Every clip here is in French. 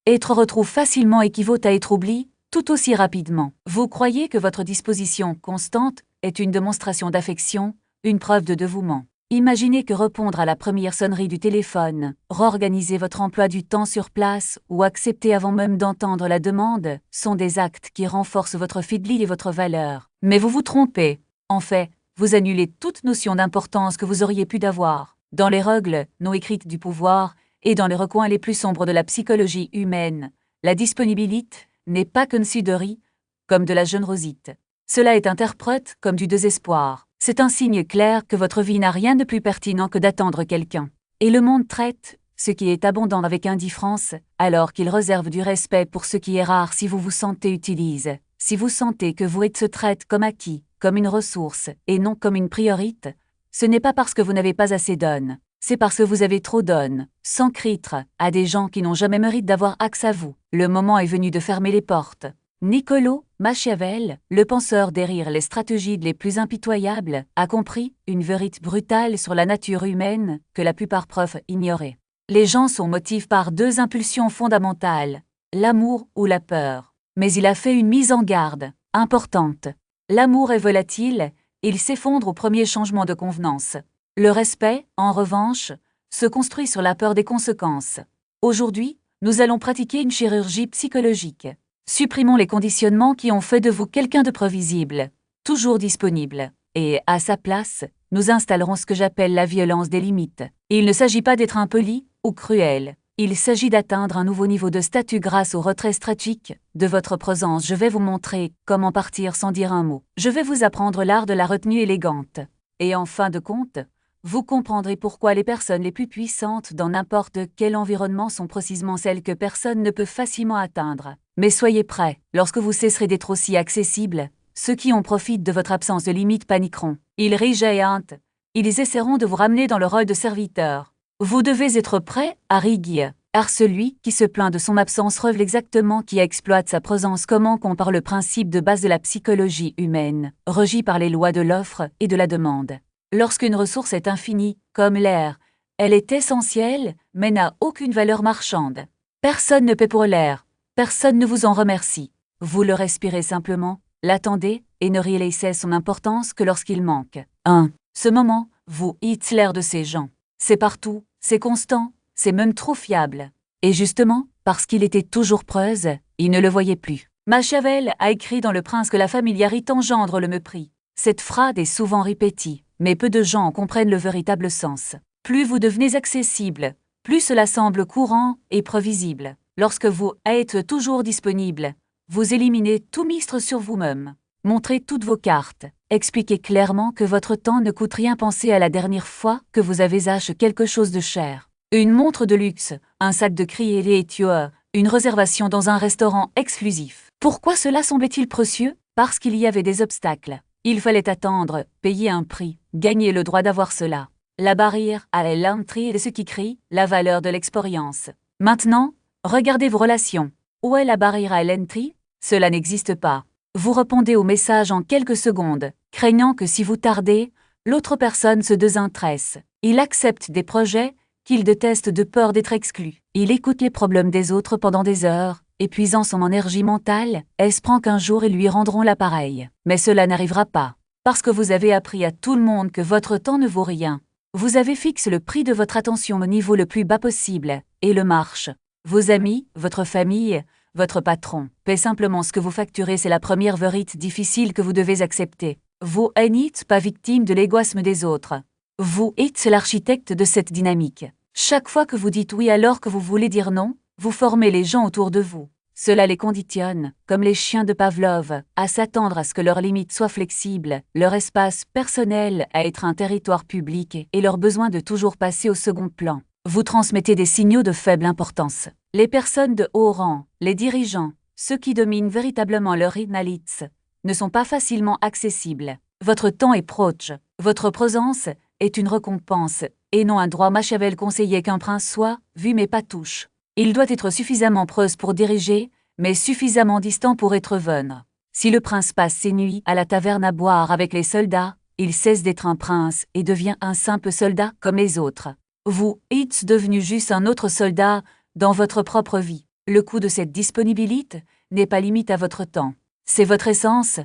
Être retrouve facilement équivaut à être oublié, tout aussi rapidement. Vous croyez que votre disposition constante est une démonstration d'affection, une preuve de dévouement. Imaginez que répondre à la première sonnerie du téléphone, réorganiser votre emploi du temps sur place ou accepter avant même d'entendre la demande sont des actes qui renforcent votre fidélité et votre valeur. Mais vous vous trompez. En fait, vous annulez toute notion d'importance que vous auriez pu d'avoir. Dans les règles non écrites du pouvoir et dans les recoins les plus sombres de la psychologie humaine, la disponibilité n'est pas considérée comme de la générosité. Cela est interprété comme du désespoir. C'est un signe clair que votre vie n'a rien de plus pertinent que d'attendre quelqu'un. Et le monde traite ce qui est abondant avec indifférence, alors qu'il réserve du respect pour ce qui est rare si vous vous sentez utilisé. Si vous sentez que vous êtes se traite comme acquis, comme une ressource, et non comme une priorité, ce n'est pas parce que vous n'avez pas assez d'onnes, c'est parce que vous avez trop d'onnes, sans critre, à des gens qui n'ont jamais mérité d'avoir accès à vous. Le moment est venu de fermer les portes. Niccolò Machiavel, le penseur derrière les stratégies les plus impitoyables, a compris une vérité brutale sur la nature humaine que la plupart peuvent ignorer. Les gens sont motivés par deux impulsions fondamentales, l'amour ou la peur. Mais il a fait une mise en garde importante. L'amour est volatile, il s'effondre au premier changement de convenance. Le respect, en revanche, se construit sur la peur des conséquences. Aujourd'hui, nous allons pratiquer une chirurgie psychologique. Supprimons les conditionnements qui ont fait de vous quelqu'un de prévisible, toujours disponible, et, à sa place, nous installerons ce que j'appelle la violence des limites. Il ne s'agit pas d'être impoli ou cruel, il s'agit d'atteindre un nouveau niveau de statut grâce au retrait stratégique de votre présence. Je vais vous montrer comment partir sans dire un mot. Je vais vous apprendre l'art de la retenue élégante. Et en fin de compte, vous comprendrez pourquoi les personnes les plus puissantes dans n'importe quel environnement sont précisément celles que personne ne peut facilement atteindre. Mais soyez prêts, lorsque vous cesserez d'être aussi accessible, ceux qui en profitent de votre absence de limite paniqueront. Ils rigeantent. Ils essaieront de vous ramener dans le rôle de serviteur. Vous devez être prêt à rigueur, car celui qui se plaint de son absence révèle exactement qui exploite sa présence. Comment compare le principe de base de la psychologie humaine, régi par les lois de l'offre et de la demande. Lorsqu'une ressource est infinie, comme l'air, elle est essentielle, mais n'a aucune valeur marchande. Personne ne paie pour l'air. Personne ne vous en remercie. Vous le respirez simplement, l'attendez et ne réalisez son importance que lorsqu'il manque. 1. Ce moment, vous êtes l'air de ces gens. C'est partout, c'est constant, c'est même trop fiable. Et justement, parce qu'il était toujours preuse, il ne le voyait plus. Machiavel a écrit dans Le Prince que la familiarité engendre le mépris. Cette phrase est souvent répétée, mais peu de gens en comprennent le véritable sens. Plus vous devenez accessible, plus cela semble courant et prévisible. Lorsque vous êtes toujours disponible, vous éliminez tout mistre sur vous-même. Montrez toutes vos cartes. Expliquez clairement que votre temps ne coûte rien. Pensez à la dernière fois que vous avez acheté quelque chose de cher. Une montre de luxe, un sac de crier et tueur, une réservation dans un restaurant exclusif. Pourquoi cela semblait-il précieux? Parce qu'il y avait des obstacles. Il fallait attendre, payer un prix, gagner le droit d'avoir cela. La barrière à l'entrée de ce qui crie la valeur de l'expérience. Maintenant, regardez vos relations. Où est la barrière à l'entrée? Cela n'existe pas. Vous répondez au message en quelques secondes, craignant que si vous tardez, l'autre personne se désintéresse. Il accepte des projets qu'il déteste de peur d'être exclu. Il écoute les problèmes des autres pendant des heures, épuisant son énergie mentale, espérant qu'un jour ils lui rendront l'appareil. Mais cela n'arrivera pas. Parce que vous avez appris à tout le monde que votre temps ne vaut rien. Vous avez fixé le prix de votre attention au niveau le plus bas possible, et le marche. Vos amis, votre famille, votre patron paie simplement ce que vous facturez. C'est la première vérité difficile que vous devez accepter. Vous n'êtes pas victime de l'égoïsme des autres. Vous êtes l'architecte de cette dynamique. Chaque fois que vous dites oui alors que vous voulez dire non, vous formez les gens autour de vous. Cela les conditionne, comme les chiens de Pavlov, à s'attendre à ce que leurs limites soient flexibles, leur espace personnel à être un territoire public et leur besoin de toujours passer au second plan. Vous transmettez des signaux de faible importance. Les personnes de haut rang, les dirigeants, ceux qui dominent véritablement leur analyse, ne sont pas facilement accessibles. Votre temps est proche. Votre présence est une récompense, et non un droit. Machiavel conseillait qu'un prince soit vu mais pas touche. Il doit être suffisamment proche pour diriger, mais suffisamment distant pour être veune. Si le prince passe ses nuits à la taverne à boire avec les soldats, il cesse d'être un prince et devient un simple soldat comme les autres. Vous êtes devenu juste un autre soldat dans votre propre vie. Le coût de cette disponibilité n'est pas limite à votre temps. C'est votre essence,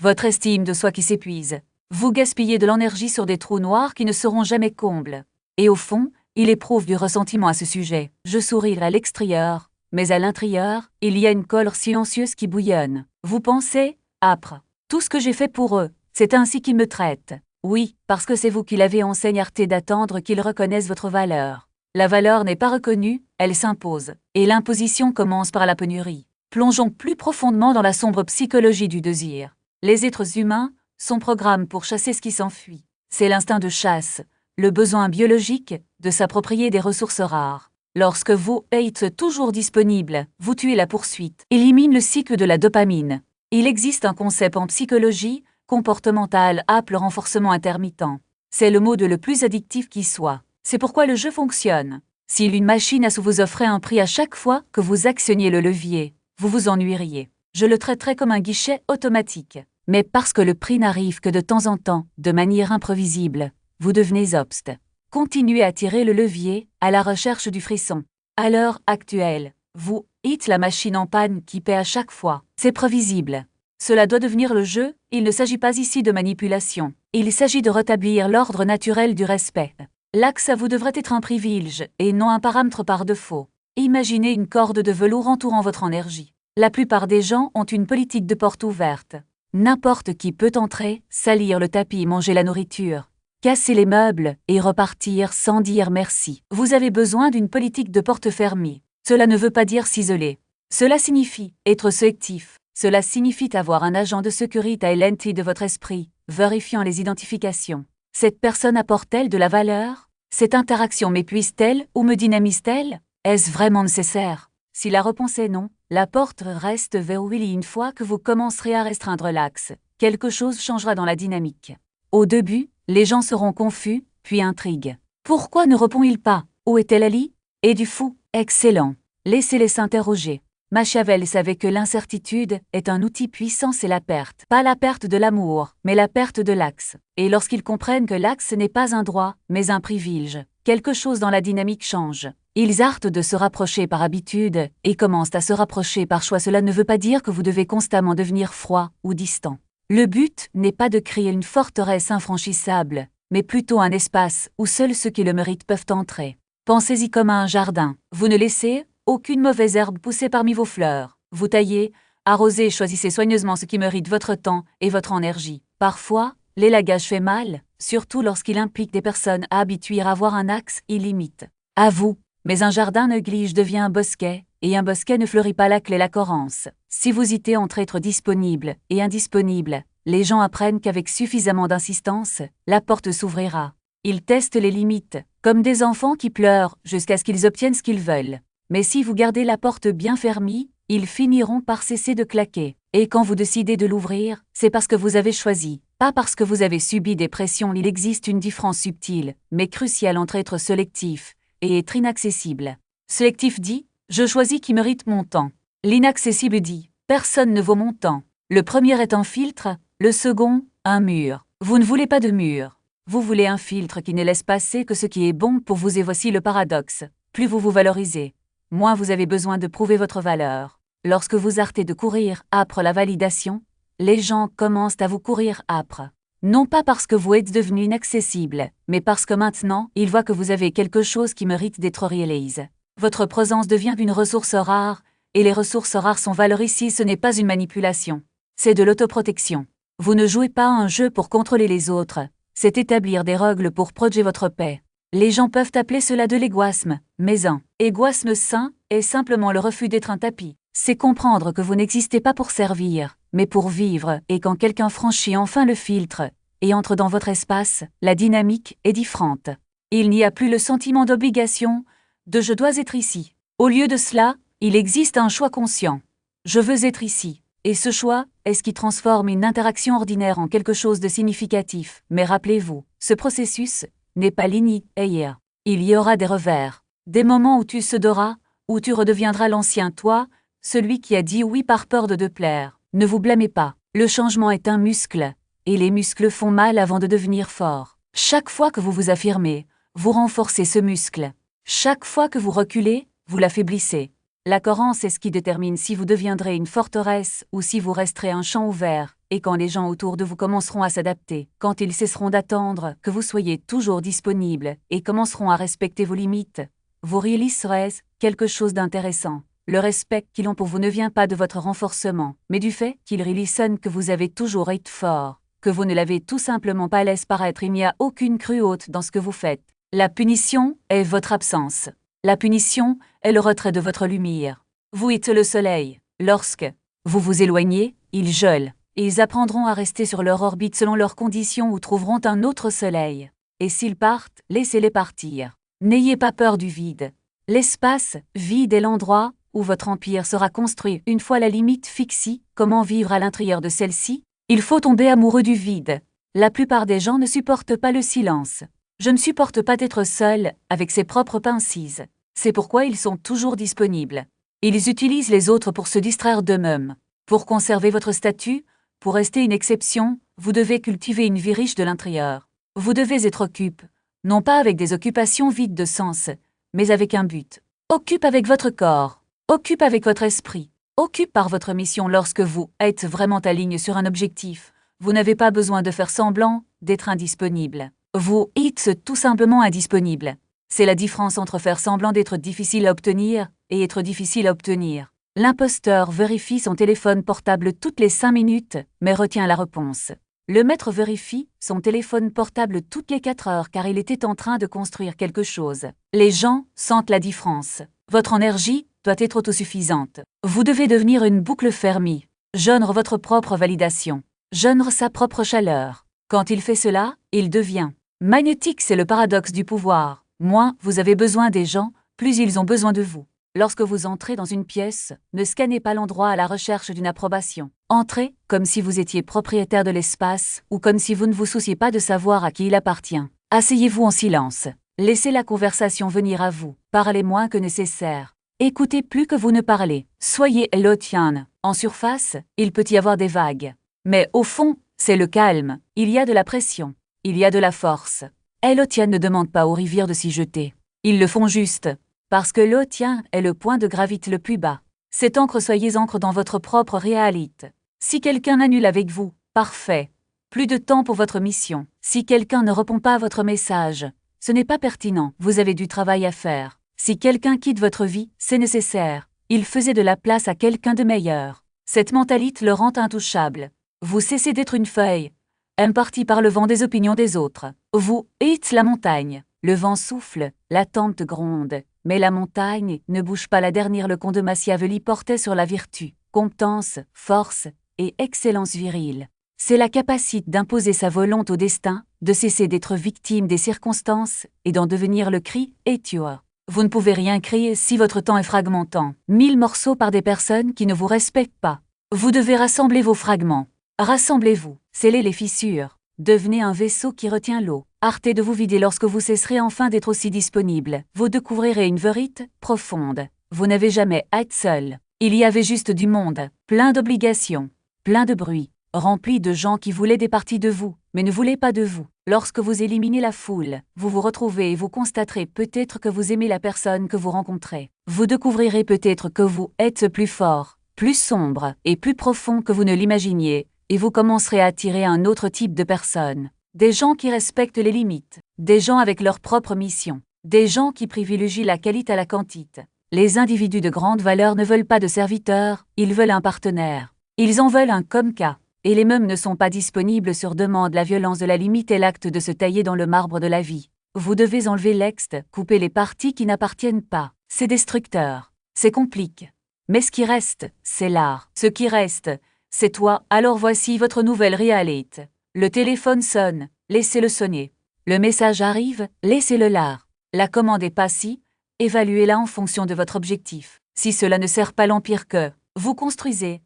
votre estime de soi qui s'épuise. Vous gaspillez de l'énergie sur des trous noirs qui ne seront jamais combles. Et au fond, il éprouve du ressentiment à ce sujet. Je souris à l'extérieur, mais à l'intérieur, il y a une colère silencieuse qui bouillonne. Vous pensez, âpre, tout ce que j'ai fait pour eux, c'est ainsi qu'ils me traitent. Oui, parce que c'est vous qui l'avez enseigné d'attendre qu'ils reconnaissent votre valeur. La valeur n'est pas reconnue, elle s'impose. Et l'imposition commence par la pénurie. Plongeons plus profondément dans la sombre psychologie du désir. Les êtres humains sont programmés pour chasser ce qui s'enfuit. C'est l'instinct de chasse, le besoin biologique de s'approprier des ressources rares. Lorsque vous êtes toujours disponible, vous tuez la poursuite. Élimine le cycle de la dopamine. Il existe un concept en psychologie comportementale appelé renforcement intermittent. C'est le mot le plus addictif qui soit. C'est pourquoi le jeu fonctionne. Si une machine vous offrait un prix à chaque fois que vous actionniez le levier, vous vous ennuieriez. Je le traiterais comme un guichet automatique. Mais parce que le prix n'arrive que de temps en temps, de manière imprévisible, vous devenez obst. Continuez à tirer le levier à la recherche du frisson. À l'heure actuelle, vous êtes la machine en panne qui paie à chaque fois. C'est prévisible. Cela doit devenir le jeu, il ne s'agit pas ici de manipulation. Il s'agit de rétablir l'ordre naturel du respect. L'axe à vous devrait être un privilège et non un paramètre par défaut. Imaginez une corde de velours entourant votre énergie. La plupart des gens ont une politique de porte ouverte. N'importe qui peut entrer, salir le tapis, manger la nourriture, casser les meubles et repartir sans dire merci. Vous avez besoin d'une politique de porte fermée. Cela ne veut pas dire s'isoler. Cela signifie être sélectif. Cela signifie avoir un agent de sécurité à l'entité de votre esprit, vérifiant les identifications. Cette personne apporte-t-elle de la valeur? Cette interaction m'épuise-t-elle ou me dynamise-t-elle? Est-ce vraiment nécessaire? Si la réponse est non, la porte reste verrouillée. Une fois que vous commencerez à restreindre l'axe, quelque chose changera dans la dynamique. Au début, les gens seront confus, puis intrigues. Pourquoi ne répond-il pas? Où est-elle Ali? Et du fou? Excellent. Laissez-les s'interroger. Machiavel savait que l'incertitude est un outil puissant, c'est la perte. Pas la perte de l'amour, mais la perte de l'axe. Et lorsqu'ils comprennent que l'axe n'est pas un droit, mais un privilège, quelque chose dans la dynamique change. Ils arrêtent de se rapprocher par habitude et commencent à se rapprocher par choix. Cela ne veut pas dire que vous devez constamment devenir froid ou distant. Le but n'est pas de créer une forteresse infranchissable, mais plutôt un espace où seuls ceux qui le méritent peuvent entrer. Pensez-y comme à un jardin. Vous ne laissez aucune mauvaise herbe pousser parmi vos fleurs. Vous taillez, arrosez et choisissez soigneusement ce qui mérite votre temps et votre énergie. Parfois, l'élagage fait mal, surtout lorsqu'il implique des personnes habituées à avoir un axe illimité. À vous, mais un jardin néglige devient un bosquet, et un bosquet ne fleurit pas la clé la corrence. Si vous hésitez entre être disponible et indisponible, les gens apprennent qu'avec suffisamment d'insistance, la porte s'ouvrira. Ils testent les limites, comme des enfants qui pleurent jusqu'à ce qu'ils obtiennent ce qu'ils veulent. Mais si vous gardez la porte bien fermée, ils finiront par cesser de claquer. Et quand vous décidez de l'ouvrir, c'est parce que vous avez choisi, pas parce que vous avez subi des pressions. Il existe une différence subtile, mais cruciale entre être sélectif et être inaccessible. Sélectif dit « Je choisis qui mérite mon temps ». L'inaccessible dit « Personne ne vaut mon temps ». Le premier est un filtre, le second, un mur. Vous ne voulez pas de mur. Vous voulez un filtre qui ne laisse passer que ce qui est bon pour vous. Et voici le paradoxe. Plus vous vous valorisez, moins vous avez besoin de prouver votre valeur. Lorsque vous arrêtez de courir après la validation, les gens commencent à vous courir après. Non pas parce que vous êtes devenu inaccessible, mais parce que maintenant, ils voient que vous avez quelque chose qui mérite d'être réalisé. Votre présence devient une ressource rare, et les ressources rares sont valorisées. Ce n'est pas une manipulation, c'est de l'autoprotection. Vous ne jouez pas un jeu pour contrôler les autres, c'est établir des règles pour protéger votre paix. Les gens peuvent appeler cela de l'égoïsme, mais un égoïsme sain est simplement le refus d'être un tapis. C'est comprendre que vous n'existez pas pour servir, mais pour vivre, et quand quelqu'un franchit enfin le filtre et entre dans votre espace, la dynamique est différente. Il n'y a plus le sentiment d'obligation, de « je dois être ici ». Au lieu de cela, il existe un choix conscient. Je veux être ici. Et ce choix est ce qui transforme une interaction ordinaire en quelque chose de significatif. Mais rappelez-vous, ce processus n'est pas linéaire. Il y aura des revers, des moments où tu céderas, où tu redeviendras l'ancien toi, celui qui a dit oui par peur de te plaire. Ne vous blâmez pas, le changement est un muscle, et les muscles font mal avant de devenir forts. Chaque fois que vous vous affirmez, vous renforcez ce muscle. Chaque fois que vous reculez, vous l'affaiblissez. La cohérence est ce qui détermine si vous deviendrez une forteresse ou si vous resterez un champ ouvert, et quand les gens autour de vous commenceront à s'adapter, quand ils cesseront d'attendre que vous soyez toujours disponible et commenceront à respecter vos limites, vous réaliserez quelque chose d'intéressant. Le respect qu'ils ont pour vous ne vient pas de votre renforcement, mais du fait qu'ils réalisent que vous avez toujours été fort, que vous ne l'avez tout simplement pas laissé paraître. Il n'y a aucune cruauté dans ce que vous faites. La punition est votre absence. La punition est le retrait de votre lumière. Vous êtes le soleil. Lorsque vous vous éloignez, ils gelent, et ils apprendront à rester sur leur orbite selon leurs conditions ou trouveront un autre soleil. Et s'ils partent, laissez-les partir. N'ayez pas peur du vide. L'espace vide est l'endroit où votre empire sera construit. Une fois la limite fixée, comment vivre à l'intérieur de celle-ci? Il faut tomber amoureux du vide. La plupart des gens ne supportent pas le silence. Je ne supporte pas d'être seul avec ses propres pensées. C'est pourquoi ils sont toujours disponibles. Ils utilisent les autres pour se distraire d'eux-mêmes. Pour conserver votre statut, pour rester une exception, vous devez cultiver une vie riche de l'intérieur. Vous devez être occupé, non pas avec des occupations vides de sens, mais avec un but. Occupe avec votre corps, occupe avec votre esprit, occupe par votre mission. Lorsque vous êtes vraiment aligné sur un objectif, vous n'avez pas besoin de faire semblant d'être indisponible. Vous êtes tout simplement indisponible. C'est la différence entre faire semblant d'être difficile à obtenir et être difficile à obtenir. L'imposteur vérifie son téléphone portable toutes les 5 minutes, mais retient la réponse. Le maître vérifie son téléphone portable toutes les 4 heures car il était en train de construire quelque chose. Les gens sentent la différence. Votre énergie doit être autosuffisante. Vous devez devenir une boucle fermée. Gendre votre propre validation. Gendre sa propre chaleur. Quand il fait cela, il devient magnétique. C'est le paradoxe du pouvoir. Moins vous avez besoin des gens, plus ils ont besoin de vous. Lorsque vous entrez dans une pièce, ne scannez pas l'endroit à la recherche d'une approbation. Entrez comme si vous étiez propriétaire de l'espace ou comme si vous ne vous souciez pas de savoir à qui il appartient. Asseyez-vous en silence. Laissez la conversation venir à vous. Parlez moins que nécessaire. Écoutez plus que vous ne parlez. Soyez Elotian. En surface, il peut y avoir des vagues. Mais au fond, c'est le calme. Il y a de la pression. Il y a de la force. Elotian ne demande pas aux rivières de s'y jeter. Ils le font juste. Parce que l'Elotian est le point de gravité le plus bas. C'est encre, soyez encre dans votre propre réalité. Si quelqu'un annule avec vous, parfait. Plus de temps pour votre mission. Si quelqu'un ne répond pas à votre message, ce n'est pas pertinent, vous avez du travail à faire. Si quelqu'un quitte votre vie, c'est nécessaire. Il faisait de la place à quelqu'un de meilleur. Cette mentalité le rend intouchable. Vous cessez d'être une feuille, impartie par le vent des opinions des autres. Vous êtes la montagne. Le vent souffle, la tempête gronde, mais la montagne ne bouge pas. La dernière leçon de Machiavelli portait sur la vertu, compétence, force et excellence virile. C'est la capacité d'imposer sa volonté au destin, de cesser d'être victime des circonstances et d'en devenir le cri et tueur. Vous ne pouvez rien créer si votre temps est fragmentant. 1000 morceaux par des personnes qui ne vous respectent pas. Vous devez rassembler vos fragments. Rassemblez-vous, scellez les fissures. Devenez un vaisseau qui retient l'eau. Arrêtez de vous vider lorsque vous cesserez enfin d'être aussi disponible. Vous découvrirez une vérité profonde. Vous n'avez jamais été seul. Il y avait juste du monde, plein d'obligations, plein de bruit, rempli de gens qui voulaient des parties de vous, mais ne voulaient pas de vous. Lorsque vous éliminez la foule, vous vous retrouvez et vous constaterez peut-être que vous aimez la personne que vous rencontrez. Vous découvrirez peut-être que vous êtes plus fort, plus sombre et plus profond que vous ne l'imaginiez, et vous commencerez à attirer un autre type de personnes. Des gens qui respectent les limites, des gens avec leur propre mission, des gens qui privilégient la qualité à la quantité. Les individus de grande valeur ne veulent pas de serviteurs, ils veulent un partenaire. Ils en veulent un comme cas. Et les mêmes ne sont pas disponibles sur demande. La violence de la limite est l'acte de se tailler dans le marbre de la vie. Vous devez enlever l'exte, couper les parties qui n'appartiennent pas. C'est destructeur. C'est compliqué. Mais ce qui reste, c'est l'art. Ce qui reste, c'est toi. Alors voici votre nouvelle réalité. Le téléphone sonne, laissez-le sonner. Le message arrive, laissez-le là. La commande est passée, évaluez-la en fonction de votre objectif. Si cela ne sert pas l'empire que vous construisez,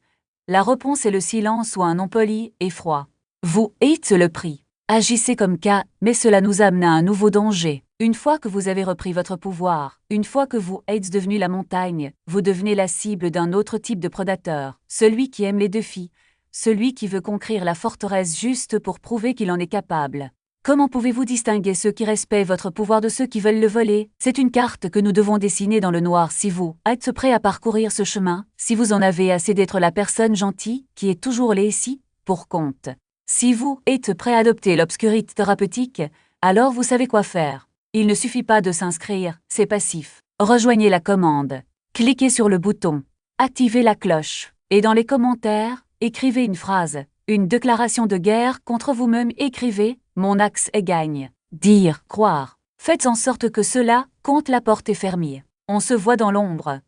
la réponse est le silence ou un non poli et froid. Vous êtes le prix. Agissez comme cas, mais cela nous amène à un nouveau danger. Une fois que vous avez repris votre pouvoir, une fois que vous êtes devenu la montagne, vous devenez la cible d'un autre type de prédateur, celui qui aime les défis, celui qui veut conquérir la forteresse juste pour prouver qu'il en est capable. Comment pouvez-vous distinguer ceux qui respectent votre pouvoir de ceux qui veulent le voler? C'est une carte que nous devons dessiner dans le noir. Si vous êtes prêt à parcourir ce chemin, si vous en avez assez d'être la personne gentille qui est toujours là ici, pour compte. Si vous êtes prêt à adopter l'obscurité thérapeutique, alors vous savez quoi faire. Il ne suffit pas de s'inscrire, c'est passif. Rejoignez la commande. Cliquez sur le bouton. Activez la cloche. Et dans les commentaires, écrivez une phrase. Une déclaration de guerre contre vous-même. Écrivez « Mon axe est gagne ». Dire, croire. Faites en sorte que cela compte. La porte est fermée. On se voit dans l'ombre.